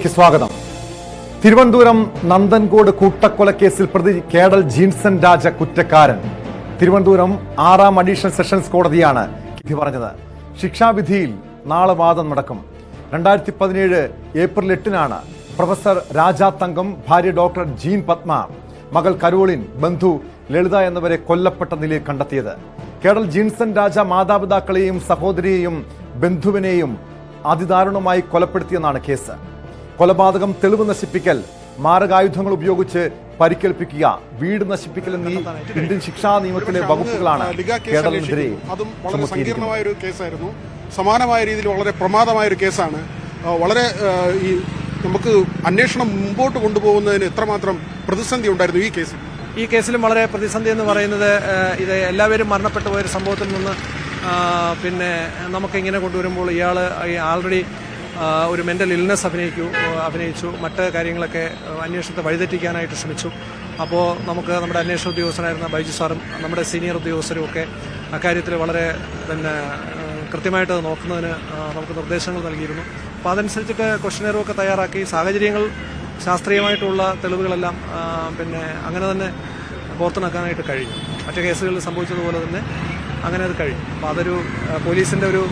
വാർത്തകളിലേക്ക് സ്വാഗതം. തിരുവനന്തപുരം നന്ദൻകോട് കൂട്ടക്കൊലക്കേസിൽ പ്രതി കേഡൽ ജീൻസൺ രാജ കുറ്റക്കാരൻ. തിരുവനന്തപുരം 6ാം അഡീഷണൽ സെഷൻസ് കോടതിയാണ് വിധി പറഞ്ഞത്. ശിക്ഷാവിധിയിൽ നാളെ വാദം നടക്കും. 2017 ഏപ്രിൽ 8-നാണ് പ്രൊഫസർ രാജാ തങ്കം, ഭാര്യ ഡോക്ടർ ജീൻ പത്മ, മകൾ കരോളിൻ, ബന്ധു ലളിത എന്നിവരെ കൊല്ലപ്പെട്ട നിലയിൽ കണ്ടെത്തിയത്. കേഡൽ ജീൻസൺ രാജ മാതാപിതാക്കളെയും സഹോദരിയെയും ബന്ധുവിനെയും അതിദാരുണമായി കൊലപ്പെടുത്തിയെന്നാണ് കേസ്. കൊലപാതകം, തെളിവ് നശിപ്പിക്കൽ, മാരകായുധങ്ങൾ ഉപയോഗിച്ച് പരിക്കേൽപ്പിക്കുക, വീട് നശിപ്പിക്കൽ എന്നീ ഇന്ത്യൻ ശിക്ഷാ നിയമത്തിലെ വകുപ്പുകളാണ് കേഡലിനെതിരെ സങ്കീർണമായ ഒരു കേസായിരുന്നു. സമാനമായ രീതിയിൽ വളരെ പ്രമാദമായ ഒരു കേസാണ്. വളരെ നമുക്ക് അന്വേഷണം മുമ്പോട്ട് കൊണ്ടുപോകുന്നതിന് എത്രമാത്രം പ്രതിസന്ധി ഉണ്ടായിരുന്നു ഈ കേസിലും വളരെ പ്രതിസന്ധി എന്ന് പറയുന്നത് ഇത് എല്ലാവരും മരണപ്പെട്ടു പോയൊരു സംഭവത്തിൽ നിന്ന് പിന്നെ നമുക്കിങ്ങനെ കൊണ്ടുവരുമ്പോൾ ഇയാൾ ആൾറെഡി ഒരു മെൻ്റൽ ഇൽനെസ് അഭിനയിച്ചു, മറ്റ് കാര്യങ്ങളൊക്കെ അന്വേഷണത്തെ വഴിതെറ്റിക്കാനായിട്ട് ശ്രമിച്ചു. അപ്പോൾ നമുക്ക് നമ്മുടെ അന്വേഷണ ഉദ്യോഗസ്ഥനായിരുന്ന ബൈജു സാറും നമ്മുടെ സീനിയർ ഉദ്യോഗസ്ഥരും ഒക്കെ അക്കാര്യത്തിൽ വളരെ കൃത്യമായിട്ട് നോക്കുന്നതിന് നമുക്ക് നിർദ്ദേശങ്ങൾ നൽകിയിരുന്നു. അപ്പോൾ അതനുസരിച്ചിട്ട് ക്വസ്റ്റ്യനെയറും ഒക്കെ തയ്യാറാക്കി സാഹചര്യങ്ങൾ, ശാസ്ത്രീയമായിട്ടുള്ള തെളിവുകളെല്ലാം അങ്ങനെ തന്നെ പുറത്തുനിൽക്കാനായിട്ട് കഴിഞ്ഞു. മറ്റു കേസുകളിൽ സംഭവിച്ചതുപോലെ തന്നെ അങ്ങനെ അത് കഴിഞ്ഞു. അപ്പോൾ അതൊരു പോലീസിൻ്റെ ഒരു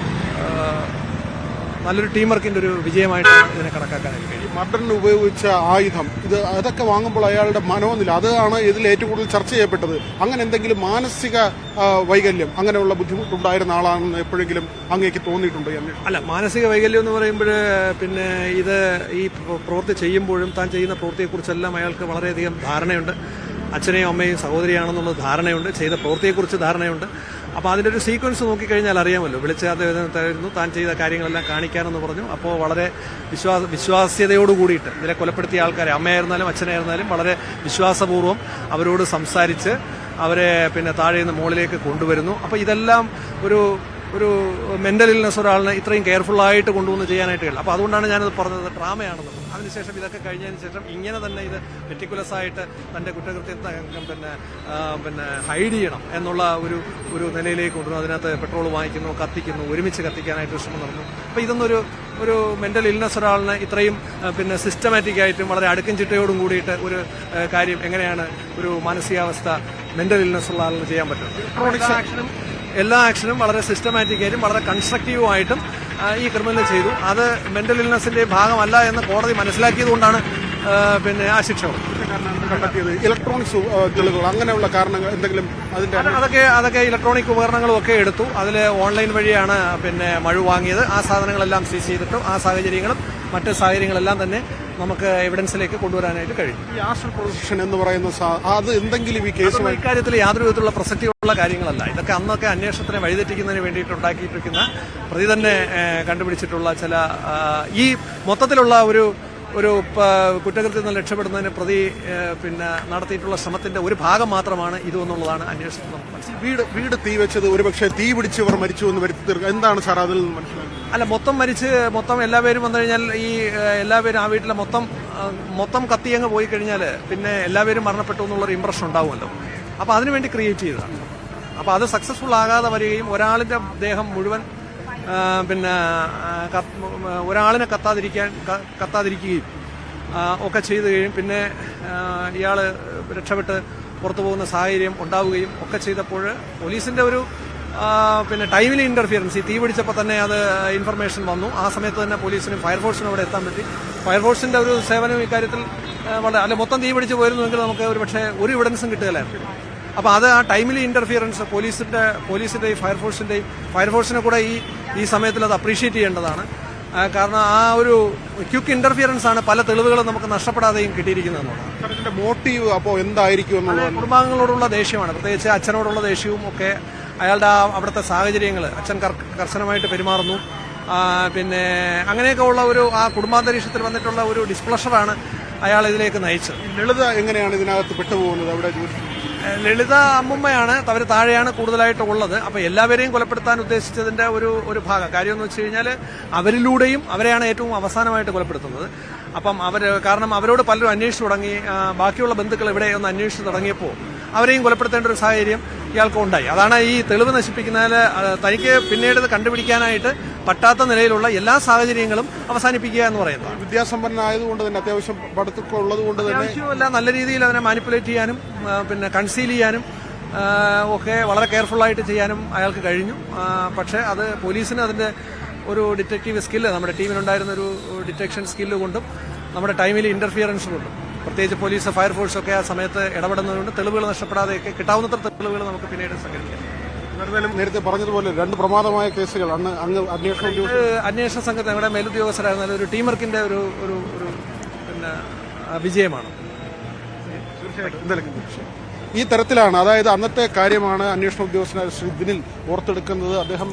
നല്ലൊരു ടീം വർക്കിൻ്റെ ഒരു വിജയമായിട്ടാണ് ഇതിനെ കണക്കാക്കാനായിട്ട് കഴിയും. മർഡറിന് ഉപയോഗിച്ച ആയുധം അതൊക്കെ വാങ്ങുമ്പോൾ അയാളുടെ മനോനില, അതാണ് ഇതിൽ ഏറ്റവും കൂടുതൽ ചർച്ച ചെയ്യപ്പെട്ടത്. അങ്ങനെ എന്തെങ്കിലും മാനസിക വൈകല്യം, അങ്ങനെയുള്ള ബുദ്ധിമുട്ടുണ്ടായിരുന്ന ആളാണെന്ന് എപ്പോഴെങ്കിലും അങ്ങേക്ക് തോന്നിയിട്ടുണ്ടോ? അല്ല, മാനസിക വൈകല്യം എന്ന് പറയുമ്പോൾ ഇത് ഈ പ്രവൃത്തി ചെയ്യുമ്പോഴും താൻ ചെയ്യുന്ന പ്രവൃത്തിയെക്കുറിച്ചെല്ലാം അയാൾക്ക് വളരെയധികം ധാരണയുണ്ട്. അച്ഛനെയും അമ്മയും സഹോദരിയാണെന്നുള്ള ധാരണയുണ്ട്, ചെയ്ത പ്രവൃത്തിയെക്കുറിച്ച് ധാരണയുണ്ട്. അപ്പോൾ അതിൻ്റെ ഒരു സീക്വൻസ് നോക്കിക്കഴിഞ്ഞാൽ അറിയാമല്ലോ. വിളിച്ചായിരുന്നു താൻ ചെയ്ത കാര്യങ്ങളെല്ലാം കാണിക്കാനെന്ന് പറഞ്ഞു. അപ്പോൾ വളരെ വിശ്വാസ്യതയോട് കൂടിയിട്ട് ഇതിലെ കൊലപ്പെടുത്തിയ ആൾക്കാരെ, അമ്മയായിരുന്നാലും അച്ഛനായിരുന്നാലും, വളരെ വിശ്വാസപൂർവ്വം അവരോട് സംസാരിച്ച് അവരെ താഴെ നിന്ന് മുകളിലേക്ക് കൊണ്ടുവരുന്നു. അപ്പോൾ ഇതെല്ലാം ഒരു മെൻ്റൽ ഇൽനെസ് ഒരാളിനെ ഇത്രയും കെയർഫുള്ളായിട്ട് കൊണ്ടുവന്ന് ചെയ്യാനായിട്ട് കഴിയില്ല. അപ്പോൾ അതുകൊണ്ടാണ് ഞാനത് പറഞ്ഞത് ഡ്രാമയാണെന്നുള്ളത്. അതിനുശേഷം ഇതൊക്കെ കഴിഞ്ഞതിന് ശേഷം ഇങ്ങനെ തന്നെ ഇത് മെറ്റിക്കുലസ് ആയിട്ട് തൻ്റെ കുറ്റകൃത്യത്തെ ഹൈഡ് ചെയ്യണം എന്നുള്ള ഒരു നിലയിലേക്ക് കൊണ്ടുവന്നു. അതിനകത്ത് പെട്രോൾ വാങ്ങിക്കുന്നു, കത്തിക്കുന്നു, ഒരുമിച്ച് കത്തിക്കാനായിട്ട് ശ്രമം നടന്നു. അപ്പോൾ ഇതൊന്നൊരു മെൻ്റൽ ഇൽനെസ് ഒരാളിന് ഇത്രയും സിസ്റ്റമാറ്റിക് ആയിട്ടും വളരെ അടുക്കും ചിട്ടയോടും കൂടിയിട്ട് ഒരു കാര്യം എങ്ങനെയാണ് ഒരു മാനസികാവസ്ഥ മെൻ്റൽ ഇൽനെസ് ഉള്ള ആളിന് ചെയ്യാൻ പറ്റും? എല്ലാ ആക്ഷനും വളരെ സിസ്റ്റമാറ്റിക് ആയിട്ടും വളരെ കൺസ്ട്രക്റ്റീവുമായിട്ടും ഈ ക്രിമിനൽ ചെയ്തു. അത് മെന്റൽ ഇൽനെസിന്റെ ഭാഗമല്ല എന്ന് കോടതി മനസ്സിലാക്കിയതുകൊണ്ടാണ് ആ ശിക്ഷ കണ്ടെത്തിയത്. ഇലക്ട്രോണിക്സ് തെളിവുകൾ, അങ്ങനെയുള്ള കാരണങ്ങൾ എന്തെങ്കിലും അതൊക്കെ ഇലക്ട്രോണിക് ഉപകരണങ്ങളും ഒക്കെ എടുത്തു. അതിൽ ഓൺലൈൻ വഴിയാണ് മഴ വാങ്ങിയത്. ആ സാധനങ്ങളെല്ലാം സീസ് ചെയ്തിട്ടു. ആ സാഹചര്യങ്ങളും മറ്റ് സാഹചര്യങ്ങളെല്ലാം തന്നെ നമുക്ക് എവിഡൻസിലേക്ക് കൊണ്ടുവരാനായിട്ട് കഴിയും. ഈ ആസ്ട്രൽ പ്രൊജക്ഷൻ എന്ന് പറയുന്ന അത് എന്തെങ്കിലും ഈ കേസുമായി ഇക്കാര്യത്തിൽ യാതൊരു വിധത്തിലുള്ള പ്രസക്തിയുള്ള കാര്യങ്ങളല്ല. ഇതൊക്കെ അന്നൊക്കെ അന്വേഷണത്തിനെ വഴിതെറ്റിക്കുന്നതിന് വേണ്ടിയിട്ട് ഉണ്ടാക്കിയിരിക്കുന്ന പ്രതി തന്നെ കണ്ടുപിടിച്ചിട്ടുള്ള ചില ഈ മൊത്തത്തിലുള്ള ഒരു കുറ്റകൃത്യത്തിൽ നിന്ന് രക്ഷപ്പെടുന്നതിന് പ്രതി നടത്തിയിട്ടുള്ള ശ്രമത്തിന്റെ ഒരു ഭാഗം മാത്രമാണ് ഇതെന്നുള്ളതാണ് അന്വേഷണത്തിൽ നമുക്ക് മനസ്സിലായത്. വീട് തീ വെച്ചത് ഒരുപക്ഷെ തീ പിടിച്ചവർ മരിച്ചു എന്ന് വരുത്തി തീർക്കുക, എന്താണ് സാർ അതിൽ നിന്ന് മനസ്സിലാക്കുന്നത്? അല്ല, മൊത്തം എല്ലാവരും വന്നു കഴിഞ്ഞാൽ എല്ലാവരും ആ വീട്ടിലെ മൊത്തം കത്തിയങ്ങ് പോയി കഴിഞ്ഞാൽ എല്ലാവരും മരണപ്പെട്ടു എന്നുള്ളൊരു ഇംപ്രഷൻ ഉണ്ടാവുമല്ലോ. അപ്പോൾ അതിനുവേണ്ടി ക്രിയേറ്റ് ചെയ്തതാണ്. അപ്പോൾ അത് സക്സസ്ഫുൾ ആകാതെ വരികയും ഒരാളിന്റെ ദേഹം മുഴുവൻ ഒരാളിനെ കത്താതിരിക്കുകയും ഒക്കെ ചെയ്തു കഴിയും. ഇയാൾ രക്ഷപ്പെട്ട് പുറത്തു പോകുന്ന സാഹചര്യം ഉണ്ടാവുകയും ഒക്കെ ചെയ്തപ്പോൾ പോലീസിന്റെ ഒരു ടൈമിലി ഇന്റർഫിയറൻസ്, ഈ തീ പിടിച്ചപ്പോൾ തന്നെ അത് ഇൻഫർമേഷൻ വന്നു. ആ സമയത്ത് തന്നെ പോലീസിനും ഫയർഫോഴ്സിനും അവിടെ എത്താൻ പറ്റി. ഫയർഫോഴ്സിന്റെ ഒരു സേവനം ഇക്കാര്യത്തിൽ മൊത്തം തീ പിടിച്ച് പോയിരുന്നുവെങ്കിൽ നമുക്ക് ഒരു എവിഡൻസും കിട്ടുകയില്ലായിരുന്നു. അപ്പോൾ അത് ആ ടൈമിലി ഇന്റർഫിയറൻസ് പോലീസിന്റെയും ഫയർഫോഴ്സിനെ കൂടെ ഈ സമയത്തിൽ അത് അപ്രീഷിയേറ്റ് ചെയ്യേണ്ടതാണ്. കാരണം ആ ഒരു ക്വിക്ക് ഇന്റർഫിയറൻസ് ആണ് പല തെളിവുകളും നമുക്ക് നഷ്ടപ്പെടാതെയും കിട്ടിയിരിക്കുന്നതെന്നുള്ളത്. മോട്ടീവ് അപ്പോൾ എന്തായിരിക്കും? കുടുംബാംഗങ്ങളോടുള്ള ദേഷ്യമാണ്, പ്രത്യേകിച്ച് അച്ഛനോടുള്ള ദേഷ്യവും ഒക്കെ. അയാളുടെ അവിടുത്തെ സാഹചര്യങ്ങൾ, അച്ഛൻ കർശനമായിട്ട് പെരുമാറുന്നു, അങ്ങനെയൊക്കെ ഉള്ള ആ കുടുംബാന്തരീക്ഷത്തിൽ വന്നിട്ടുള്ള ഒരു ഡിസ്പ്ലഷറാണ് അയാൾ ഇതിലേക്ക് നയിച്ചത്. ലളിത എങ്ങനെയാണ് ഇതിനകത്ത് പെട്ടുപോകുന്നത്? അവിടെ ലളിത അമ്മുമ്മയാണ്, അവർ താഴെയാണ് കൂടുതലായിട്ട് ഉള്ളത്. അപ്പോൾ എല്ലാവരെയും കൊലപ്പെടുത്താൻ ഉദ്ദേശിച്ചതിന്റെ ഒരു ഭാഗം കാര്യം എന്ന് വെച്ച് കഴിഞ്ഞാൽ അവരിലൂടെയും അവരെയാണ് ഏറ്റവും അവസാനമായിട്ട് കൊലപ്പെടുത്തുന്നത്. അപ്പം കാരണം അവരോട് പലരും അന്വേഷിച്ചു തുടങ്ങി, ബാക്കിയുള്ള ബന്ധുക്കൾ ഇവിടെ ഒന്ന് അന്വേഷിച്ചു തുടങ്ങിയപ്പോൾ അവരെയും കൊലപ്പെടുത്തേണ്ട ഒരു സാഹചര്യം ഇയാൾക്ക് ഉണ്ടായി. അതാണ് ഈ തെളിവ് നശിപ്പിക്കുന്നതിൽ തനിക്ക് പിന്നീട് ഇത് കണ്ടുപിടിക്കാനായിട്ട് പറ്റാത്ത നിലയിലുള്ള എല്ലാ സാഹചര്യങ്ങളും അവസാനിപ്പിക്കുക എന്ന് പറയുന്നത്. വിദ്യാസമ്പന്നനായതുകൊണ്ട് തന്നെ അത്യാവശ്യം പഠിത്തമൊക്കെ ഉള്ളത് കൊണ്ട് തന്നെ അത്യാവശ്യമല്ല നല്ല രീതിയിൽ അതിനെ മാനിപ്പുലേറ്റ് ചെയ്യാനും പിന്നെ കൺസീൽ ചെയ്യാനും ഒക്കെ വളരെ കെയർഫുള്ളായിട്ട് ചെയ്യാനും അയാൾക്ക് കഴിഞ്ഞു. പക്ഷേ അത് പോലീസിന് അതിൻ്റെ ഒരു ഡിറ്റക്റ്റീവ് സ്കില്ല്, നമ്മുടെ ടീമിനുണ്ടായിരുന്ന ഒരു ഡിറ്റക്ഷൻ സ്കില്ല് കൊണ്ടും നമ്മുടെ ടൈമിൽ ഇന്റർഫിയറൻസ് കൊണ്ടും, പ്രത്യേകിച്ച് പോലീസ് ഫയർഫോഴ്സൊക്കെ ആ സമയത്ത് ഇടപെടുന്നതുകൊണ്ട് തെളിവുകൾ നഷ്ടപ്പെടാതെയൊക്കെ കിട്ടാവുന്നത്ര തെളിവുകൾ നമുക്ക് പിന്നീട് സംഘടിപ്പിക്കാം. നേരത്തെ പറഞ്ഞതുപോലെ 2 പ്രമാദമായ കേസുകൾ അങ്ങ് അന്വേഷണ സംഘത്തെ നമ്മുടെ മേലുദ്യോഗസ്ഥരായിരുന്നാലും ഒരു ടീം വർക്കിന്റെ ഒരു പിന്നെ വിജയമാണ്. ഈ തരത്തിലാണ്, അതായത് അന്നത്തെ കാര്യമാണ് അന്വേഷണ ഉദ്യോഗസ്ഥനായ ശ്രീ ദിനിൽ ഓർത്തെടുക്കുന്നത്. അദ്ദേഹം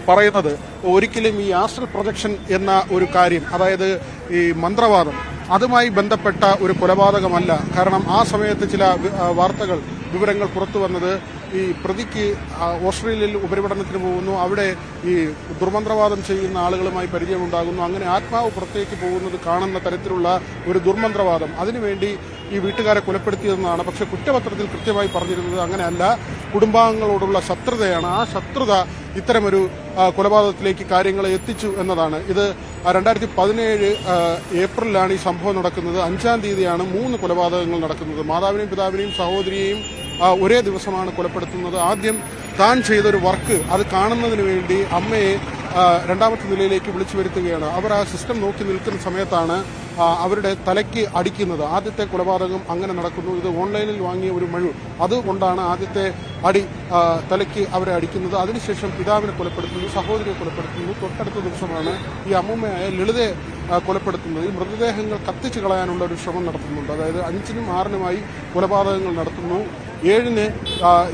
പറയുന്നത് ഒരിക്കലും ഈ ആസ്ട്രൽ പ്രൊജക്ഷൻ എന്ന ഒരു കാര്യം, അതായത് ഈ മന്ത്രവാദം, അതുമായി ബന്ധപ്പെട്ട ഒരു കൊലപാതകമല്ല. കാരണം ആ സമയത്ത് ചില വിവരങ്ങൾ പുറത്തു വന്നത് ഈ പ്രതിക്ക് ഓസ്ട്രേലിയയിൽ ഉപരിപഠനത്തിന് പോകുന്നു, അവിടെ ഈ ദുർമന്ത്രവാദം ചെയ്യുന്ന ആളുകളുമായി പരിചയമുണ്ടാകുന്നു, അങ്ങനെ ആത്മാവ് പുറത്തേക്ക് പോകുന്നത് കാണുന്ന തരത്തിലുള്ള ഒരു ദുർമന്ത്രവാദം, അതിനുവേണ്ടി ഈ വീട്ടുകാരെ കൊലപ്പെടുത്തിയതെന്നാണ്. പക്ഷെ കുറ്റപത്രത്തിൽ കൃത്യമായി പറഞ്ഞിരുന്നത് അങ്ങനെയല്ല, കുടുംബാംഗങ്ങളോടുള്ള ശത്രുതയാണ്. ആ ശത്രുത ഇത്തരമൊരു കൊലപാതകത്തിലേക്ക് കാര്യങ്ങളെ എത്തിച്ചു എന്നതാണ്. ഇത് 2017 ഏപ്രിലാണ് ഈ സംഭവം നടക്കുന്നത്. 5-ാം തീയതിയാണ് 3 കൊലപാതകങ്ങൾ നടക്കുന്നത്. മാതാവിനെയും പിതാവിനെയും സഹോദരിയെയും ഒരേ ദിവസമാണ് കൊലപ്പെടുത്തുന്നത്. ആദ്യം താൻ ചെയ്തൊരു വർക്ക് അത് കാണുന്നതിന് വേണ്ടി അമ്മയെ 2ാമത്തെ നിലയിലേക്ക് വിളിച്ചു വരുത്തുകയാണ്. അവർ ആ സിസ്റ്റം നോക്കി നിൽക്കുന്ന സമയത്താണ് അവരുടെ തലയ്ക്ക് അടിക്കുന്നത്. ആദ്യത്തെ കൊലപാതകം അങ്ങനെ നടക്കുന്നു. ഇത് ഓൺലൈനിൽ വാങ്ങിയ ഒരു മഴു, അതുകൊണ്ടാണ് ആദ്യത്തെ അടി തലയ്ക്ക് അവരെ അടിക്കുന്നത്. അതിനുശേഷം പിതാവിനെ കൊലപ്പെടുത്തുന്നു, സഹോദരിയെ കൊലപ്പെടുത്തുന്നു. തൊട്ടടുത്ത ദിവസമാണ് ഈ അമ്മൂമ്മയായ ലളിതയെ കൊലപ്പെടുത്തുന്നത്. ഈ മൃതദേഹങ്ങൾ കത്തിച്ചു കളയാനുള്ള ഒരു ശ്രമം നടത്തുന്നുണ്ട്. അതായത് 5-നും 6-നുമായി കൊലപാതകങ്ങൾ നടത്തുന്നു. 7-ന്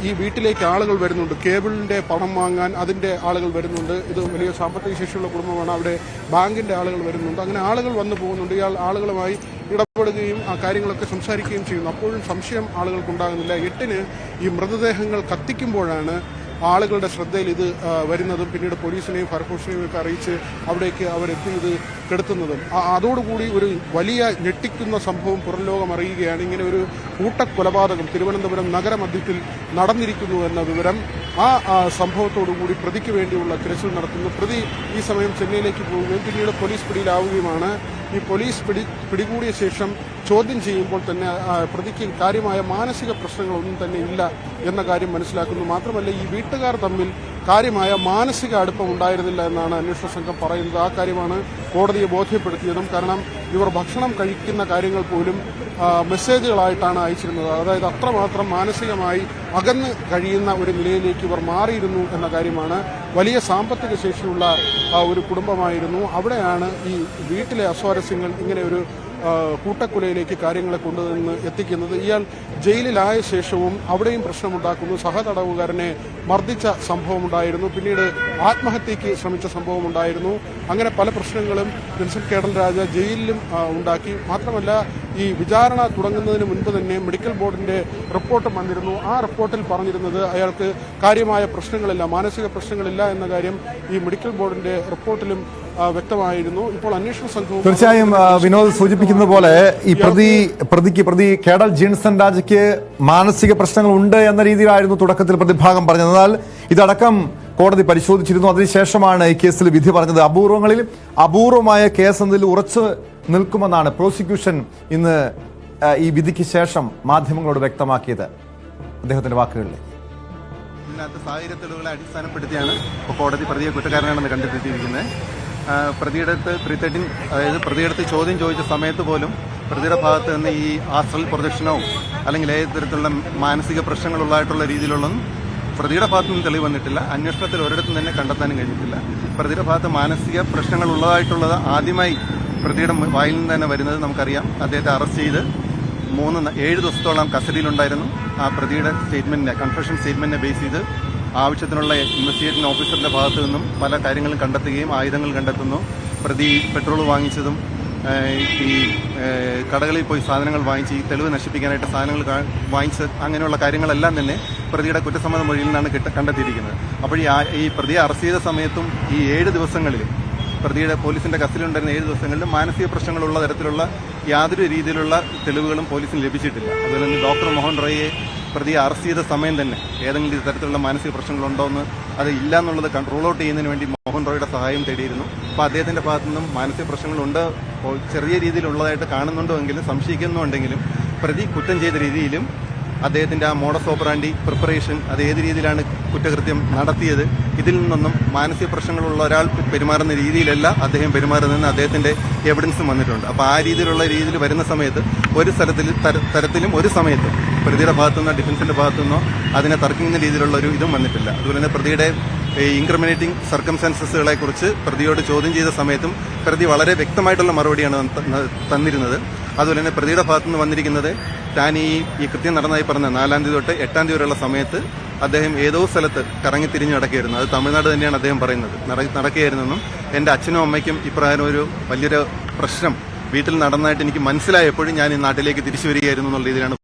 ഈ വീട്ടിലേക്ക് ആളുകൾ വരുന്നുണ്ട്, കേബിളിന്റെ പണം വാങ്ങാൻ അതിന്റെ ആളുകൾ വരുന്നുണ്ട്. ഇത് വലിയ സാമ്പത്തിക ശേഷിയുള്ള കുടുംബമാണ്, അവിടെ ബാങ്കിന്റെ ആളുകൾ വരുന്നുണ്ട്. അങ്ങനെ ആളുകൾ വന്നു പോകുന്നുണ്ട്. ഇയാൾ ആളുകളുമായി ഇടപെടുകയും ആ കാര്യങ്ങളൊക്കെ സംസാരിക്കുകയും ചെയ്യുന്നു. അപ്പോഴും സംശയം ആളുകൾക്കുണ്ടാകുന്നില്ല. 8-ന് ഈ മൃതദേഹങ്ങൾ കത്തിക്കുമ്പോഴാണ് ആളുകളുടെ ശ്രദ്ധയിൽ ഇത് വരുന്നതും പിന്നീട് പോലീസിനെയും ഫയർഫോഴ്സിനെയും ഒക്കെ അറിയിച്ച് അവിടേക്ക് അവരെത്തി ഇത് കെടുത്തുന്നതും. അതോടുകൂടി ഒരു വലിയ ഞെട്ടിക്കുന്ന സംഭവം പുറംലോകം അറിയുകയാണ്. ഇങ്ങനെ ഒരു കൂട്ടക്കൊലപാതകം തിരുവനന്തപുരം നഗരമധ്യത്തിൽ നടന്നിരിക്കുന്നു എന്ന വിവരം. ആ സംഭവത്തോടുകൂടി പ്രതിക്ക് വേണ്ടിയുള്ള തിരച്ചിൽ നടത്തുന്നു. പ്രതി ഈ സമയം ചെന്നൈയിലേക്ക് പോവുകയും പിന്നീട് പോലീസ് പിടിയിലാവുകയുമാണ്. ഈ പോലീസ് പിടികൂടിയ ശേഷം ചോദ്യം ചെയ്യുമ്പോൾ തന്നെ പ്രതിക്ക് കാര്യമായ മാനസിക പ്രശ്നങ്ങളൊന്നും തന്നെ ഇല്ല എന്ന കാര്യം മനസ്സിലാക്കുന്നു. മാത്രമല്ല ഈ വീട്ടുകാർ തമ്മിൽ കാര്യമായ മാനസിക അടുപ്പം ഉണ്ടായിരുന്നില്ല എന്നാണ് അന്വേഷണ സംഘം പറയുന്നത്. ആ കാര്യമാണ് കോടതിയെ ബോധ്യപ്പെടുത്തിയതും. കാരണം ഇവർ ഭക്ഷണം കഴിക്കുന്ന കാര്യങ്ങൾ പോലും മെസ്സേജുകളായിട്ടാണ് അയച്ചിരുന്നത്. അതായത് അത്രമാത്രം മാനസികമായി അകന്ന് കഴിയുന്ന ഒരു നിലയിലേക്ക് ഇവർ മാറിയിരുന്നു എന്ന കാര്യമാണ്. വലിയ സാമ്പത്തിക ശേഷിയുള്ള ഒരു കുടുംബമായിരുന്നു. അവിടെയാണ് ഈ വീട്ടിലെ അസ്വാരസ്യങ്ങൾ ഇങ്ങനെ ഒരു കൂട്ടക്കൊലയിലേക്ക് കാര്യങ്ങളെ കൊണ്ടുവന്ന് എത്തിക്കുന്നത്. ഇയാൾ ജയിലിലായ ശേഷവും അവിടെയും പ്രശ്നമുണ്ടാക്കുന്നു. സഹതടവുകാരനെ മർദ്ദിച്ച സംഭവമുണ്ടായിരുന്നു. പിന്നീട് ആത്മഹത്യയ്ക്ക് ശ്രമിച്ച സംഭവമുണ്ടായിരുന്നു. അങ്ങനെ പല പ്രശ്നങ്ങളും നെൽസൺ കേഡൽ രാജ ജയിലിലും ഉണ്ടാക്കി. മാത്രമല്ല ഈ വിചാരണ തുടങ്ങുന്നതിന് മുൻപ് തന്നെ മെഡിക്കൽ ബോർഡിന്റെ റിപ്പോർട്ട് വന്നിരുന്നു. ആ റിപ്പോർട്ടിൽ പറഞ്ഞിരുന്നത് അയാൾക്ക് കാര്യമായ പ്രശ്നങ്ങളില്ല, മാനസിക പ്രശ്നങ്ങളില്ല എന്ന കാര്യം ഈ മെഡിക്കൽ ബോർഡിന്റെ റിപ്പോർട്ടിലും വ്യക്തമായിരുന്നു. ഇപ്പോൾ അന്വേഷണ സംഘവും തീർച്ചയായും വിനോദ് സൂചിപ്പിക്കുന്നത് പോലെ ഈ പ്രതി കേഡൽ ജീൻസൺ രാജയ്ക്ക് മാനസിക പ്രശ്നങ്ങൾ ഉണ്ട് എന്ന രീതിയിലായിരുന്നു തുടക്കത്തിൽ പ്രതിഭാഗം പറഞ്ഞത്. എന്നാൽ ഇതടക്കം കോടതി പരിശോധിച്ചിരുന്നു. അതിനുശേഷമാണ് ഈ കേസിൽ വിധി പറഞ്ഞത്. അപൂർവങ്ങളിൽ അപൂർവമായ കേസ് എന്നതിൽ ഉറച്ചു നിൽക്കുമെന്നാണ് പ്രോസിക്യൂഷൻ ഇന്ന് ഈ വിധിക്ക് ശേഷം മാധ്യമങ്ങളോട് വ്യക്തമാക്കിയത്. അദ്ദേഹത്തിന്റെ വാക്കുകളിൽ ഇതിനകത്ത് സാഹചര്യ തെളിവുകളെ അടിസ്ഥാനപ്പെടുത്തിയാണ് കോടതി പ്രതിയെ കുറ്റക്കാരനാണെന്ന് കണ്ടെത്തിയിരിക്കുന്നത്. പ്രതിയുടെ 313, അതായത് പ്രതിയുടെ ചോദ്യം ചോദിച്ച സമയത്ത് പോലും പ്രതിയുടെ ഭാഗത്ത് നിന്ന് ഈ ആസ്ട്രൽ പ്രൊജക്ഷനോ അല്ലെങ്കിൽ ഏത് തരത്തിലുള്ള മാനസിക പ്രശ്നങ്ങളുള്ളതായിട്ടുള്ള രീതിയിലുള്ളതും പ്രതിയുടെ ഭാഗത്തു നിന്ന് തെളിവ് വന്നിട്ടില്ല. അന്വേഷണത്തിൽ ഒരിടത്തും തന്നെ കണ്ടെത്താനും കഴിഞ്ഞിട്ടില്ല. പ്രതിയുടെ ഭാഗത്ത് മാനസിക പ്രശ്നങ്ങൾ ഉള്ളതായിട്ടുള്ളത് ആദ്യമായി പ്രതിയുടെ വായിൽ നിന്ന് തന്നെ വരുന്നത് നമുക്കറിയാം. അദ്ദേഹത്തെ അറസ്റ്റ് ചെയ്ത് 7 ദിവസത്തോളം കസ്റ്റഡിയിലുണ്ടായിരുന്നു. ആ പ്രതിയുടെ സ്റ്റേറ്റ്മെന്റിനെ, കൺഫെഷൻ സ്റ്റേറ്റ്മെന്റിനെ ബേസ് ചെയ്ത് ആവശ്യത്തിനുള്ള ഇൻവെസ്റ്റിഗേഷൻ ഓഫീസറിന്റെ ഭാഗത്തു നിന്നും പല കാര്യങ്ങളും കണ്ടെത്തുകയും ആയുധങ്ങൾ കണ്ടെത്തുന്നു. പ്രതി പെട്രോൾ വാങ്ങിച്ചതും ഈ കടകളിൽ പോയി സാധനങ്ങൾ വാങ്ങിച്ച് ഈ തെളിവ് നശിപ്പിക്കാനായിട്ട് സാധനങ്ങൾ വാങ്ങിച്ച് അങ്ങനെയുള്ള കാര്യങ്ങളെല്ലാം തന്നെ പ്രതിയുടെ കുറ്റസമ്മത മൊഴിയിൽ നിന്നാണ് കണ്ടെത്തിയിരിക്കുന്നത്. അപ്പോൾ ഈ പ്രതിയെ അറസ്റ്റ് ചെയ്ത സമയത്തും ഈ 7 ദിവസങ്ങളിൽ പ്രതിയുടെ പോലീസിന്റെ കസ്റ്റഡിയിലുണ്ടായിരുന്ന 7 ദിവസങ്ങളിലും മാനസിക പ്രശ്നങ്ങളുള്ള തരത്തിലുള്ള യാതൊരു രീതിയിലുള്ള തെളിവുകളും പോലീസിന് ലഭിച്ചിട്ടില്ല. അതുപോലെ തന്നെ ഡോക്ടർ മോഹൻ റോയിയെ പ്രതിയെ അറസ്റ്റ് ചെയ്ത സമയം തന്നെ ഏതെങ്കിലും തരത്തിലുള്ള മാനസിക പ്രശ്നങ്ങളുണ്ടോ എന്ന് അത് ഇല്ല എന്നുള്ളത് റൂൾ ഔട്ട് ചെയ്യുന്നതിന് വേണ്ടി മോഹൻ റോയുടെ സഹായം തേടിയിരുന്നു. അപ്പോൾ അദ്ദേഹത്തിന്റെ ഭാഗത്തു നിന്നും മാനസിക പ്രശ്നങ്ങളുണ്ട്, ചെറിയ രീതിയിലുള്ളതായിട്ട് കാണുന്നുണ്ടോ എങ്കിലും സംശയിക്കുന്നുണ്ടെങ്കിലും പ്രതി കുറ്റം ചെയ്ത രീതിയിലും അദ്ദേഹത്തിന്റെ ആ മോഡസ് ഓപ്പറാൻഡി പ്രിപ്പറേഷൻ, അത് ഏത് രീതിയിലാണ് കുറ്റകൃത്യം നടത്തിയത്, ഇതിൽ നിന്നൊന്നും മാനസിക പ്രശ്നങ്ങളുള്ള ഒരാൾ പെരുമാറുന്ന രീതിയിലല്ല അദ്ദേഹം പെരുമാറുന്നതെന്ന് അദ്ദേഹത്തിന്റെ എവിഡൻസും വന്നിട്ടുണ്ട്. അപ്പോൾ ആ രീതിയിൽ വരുന്ന സമയത്ത് ഒരു തരത്തിലും ഒരു സമയത്തും പ്രതിയുടെ ഭാഗത്തുനിന്നോ ഡിഫൻസിന്റെ ഭാഗത്തുനിന്നോ അതിനെ തർക്കിക്കുന്ന രീതിയിലുള്ള ഒരു ഇതും വന്നിട്ടില്ല. അതുപോലെ തന്നെ പ്രതിയുടെ ഇൻക്രിമിനേറ്റിംഗ് സർക്കംസ്റ്റാൻസസുകളെ കുറിച്ച് പ്രതിയോട് ചോദ്യം ചെയ്ത സമയത്തും പ്രതി വളരെ വ്യക്തമായിട്ടുള്ള മറുപടിയാണ് തന്നിരുന്നത്. അതുപോലെ തന്നെ പ്രതിയുടെ ഭാഗത്തുനിന്ന് വന്നിരിക്കുന്നത് താൻ ഈ കൃത്യം നടന്നതായി പറഞ്ഞ 4-ാം തീയതി തൊട്ട് 8-ാം തീയതി വരെയുള്ള സമയത്ത് അദ്ദേഹം ഏതോ സ്ഥലത്ത് കറങ്ങി തിരിഞ്ഞു നടക്കുകയായിരുന്നു. അത് തമിഴ്നാട് തന്നെയാണ് അദ്ദേഹം പറയുന്നത്. നടക്കുകയായിരുന്നെന്നും എന്റെ അച്ഛനും അമ്മയ്ക്കും ഇപ്രകാരം ഒരു വലിയൊരു പ്രശ്നം വീട്ടിൽ നടന്നതായിട്ട് എനിക്ക് മനസ്സിലായപ്പോഴും ഞാൻ ഈ നാട്ടിലേക്ക് തിരിച്ചു വരികയായിരുന്നു എന്നുള്ള രീതിയിലാണ്